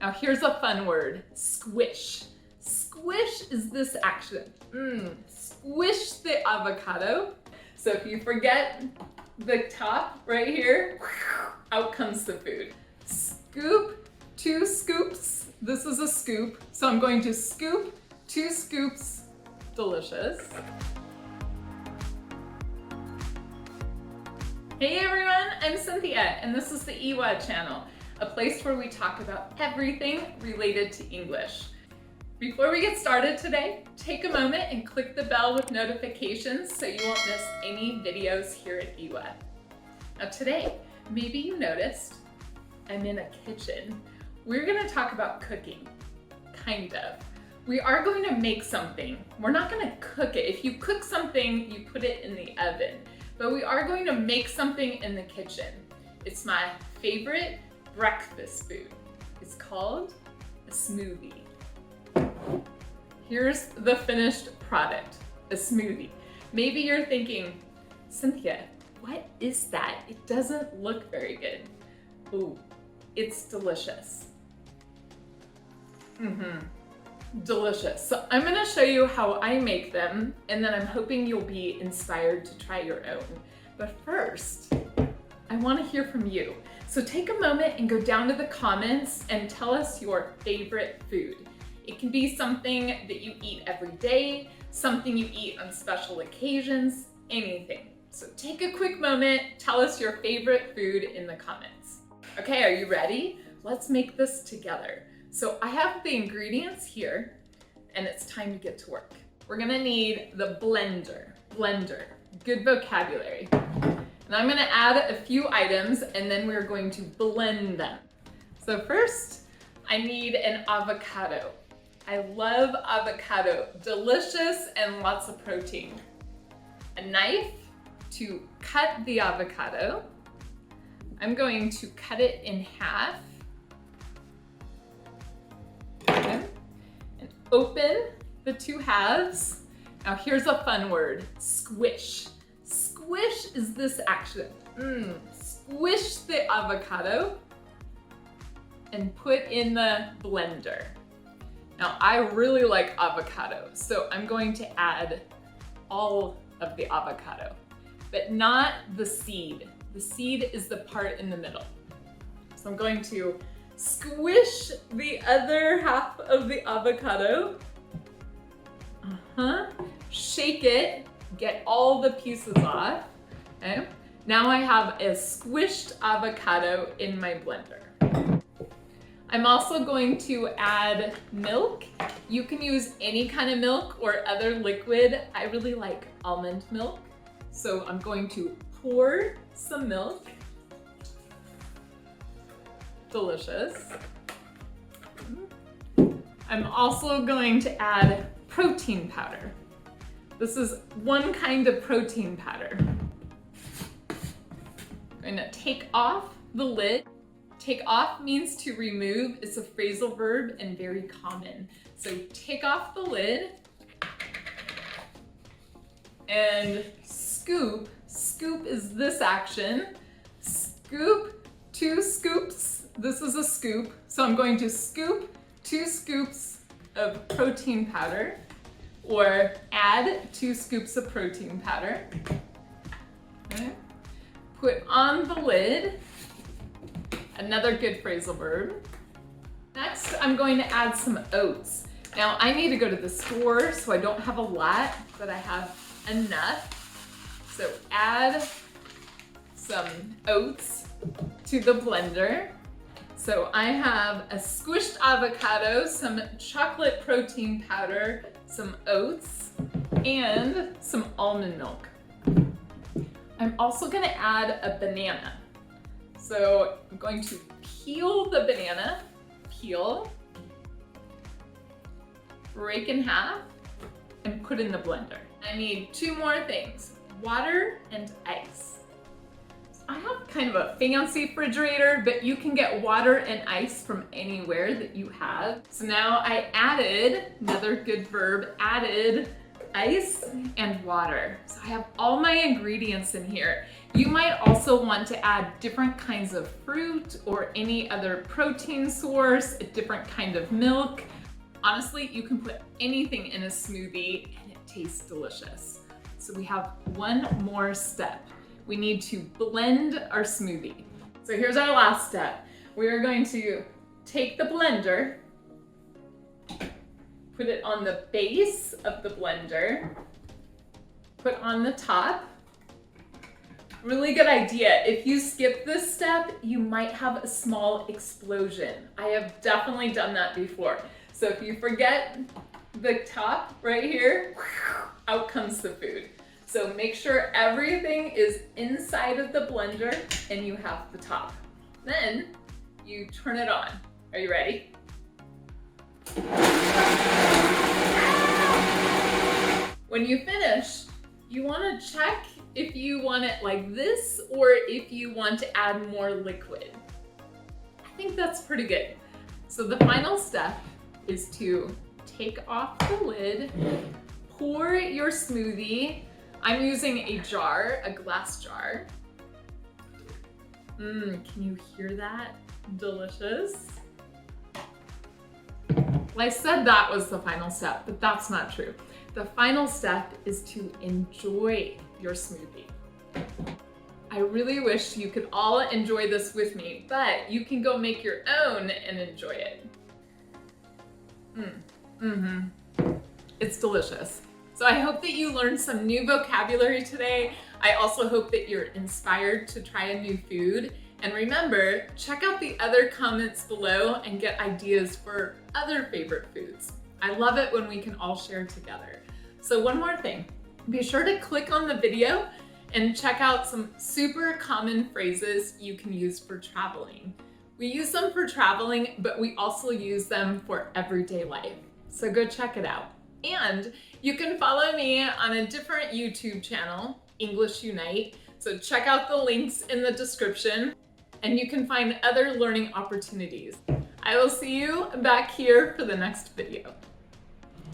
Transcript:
Now here's a fun word, squish. Squish is this action. Squish the avocado. So if you forget the top right here, out comes the food. Scoop, 2 scoops. This is a scoop. So I'm going to scoop 2 scoops. Delicious. Hey everyone, I'm Cynthia, and this is the EWA channel, a place where we talk about everything related to English. Before we get started today, take a moment and click the bell with notifications so you won't miss any videos here at EWA. Now today, maybe you noticed, I'm in a kitchen. We're gonna talk about cooking, kind of. We are going to make something. We're not gonna cook it. If you cook something, you put it in the oven. But we are going to make something in the kitchen. It's my favorite breakfast food. It's called a smoothie. Here's the finished product, a smoothie. Maybe you're thinking, Cynthia, what is that? It doesn't look very good. Ooh, it's delicious. Delicious. So I'm gonna show you how I make them, and then I'm hoping you'll be inspired to try your own. But first, I wanna hear from you. So take a moment and go down to the comments and tell us your favorite food. It can be something that you eat every day, something you eat on special occasions, anything. So take a quick moment, tell us your favorite food in the comments. Okay, are you ready? Let's make this together. So I have the ingredients here, and it's time to get to work. We're gonna need the blender, good vocabulary. And I'm gonna add a few items, and then we're going to blend them. So first, I need an avocado. I love avocado, delicious and lots of protein. A knife to cut the avocado. I'm going to cut it in half. And open the 2 halves. Now here's a fun word, squish. Squish is this action. Squish the avocado and put in the blender. Now I really like avocado, so I'm going to add all of the avocado, but not the seed. The seed is the part in the middle. So I'm going to squish the other half of the avocado. Shake it, get all the pieces off. Okay. Now I have a squished avocado in my blender. I'm also going to add milk. You can use any kind of milk or other liquid. I really like almond milk. So I'm going to pour some milk. Delicious. I'm also going to add protein powder. This is one kind of protein powder. I'm gonna take off the lid. Take off means to remove. It's a phrasal verb and very common. So take off the lid and scoop. Scoop is this action. Scoop 2 scoops. This is a scoop. So I'm going to scoop 2 scoops of protein powder, or add 2 scoops of protein powder. Okay. Put on the lid. Another good phrasal verb. Next, I'm going to add some oats. Now, I need to go to the store, so I don't have a lot, but I have enough. So add some oats to the blender. So I have a squished avocado, some chocolate protein powder, some oats, and some almond milk. I'm also gonna add a banana. So I'm going to peel the banana, break in half, and put in the blender. I need 2 more things, water and ice. I have kind of a fancy refrigerator, but you can get water and ice from anywhere that you have. So now I added, another good verb, added ice and water. So I have all my ingredients in here. You might also want to add different kinds of fruit or any other protein source, a different kind of milk. Honestly, you can put anything in a smoothie and it tastes delicious. So we have one more step. We need to blend our smoothie. So here's our last step. We are going to take the blender, put it on the base of the blender, put on the top. Really good idea. If you skip this step, you might have a small explosion. I have definitely done that before. So if you forget the top right here, out comes the food. So make sure everything is inside of the blender and you have the top. Then you turn it on. Are you ready? When you finish, you want to check if you want it like this or if you want to add more liquid. I think that's pretty good. So the final step is to take off the lid, pour your smoothie. I'm using a jar, a glass jar. Can you hear that? Delicious. Well, I said that was the final step, but that's not true. The final step is to enjoy your smoothie. I really wish you could all enjoy this with me, but you can go make your own and enjoy it. It's delicious. So I hope that you learned some new vocabulary today. I also hope that you're inspired to try a new food. And remember, check out the other comments below and get ideas for other favorite foods. I love it when we can all share together. So one more thing, be sure to click on the video and check out some super common phrases you can use for traveling. We use them for traveling, but we also use them for everyday life. So go check it out. And you can follow me on a different YouTube channel, English Unite. So check out the links in the description and you can find other learning opportunities. I will see you back here for the next video.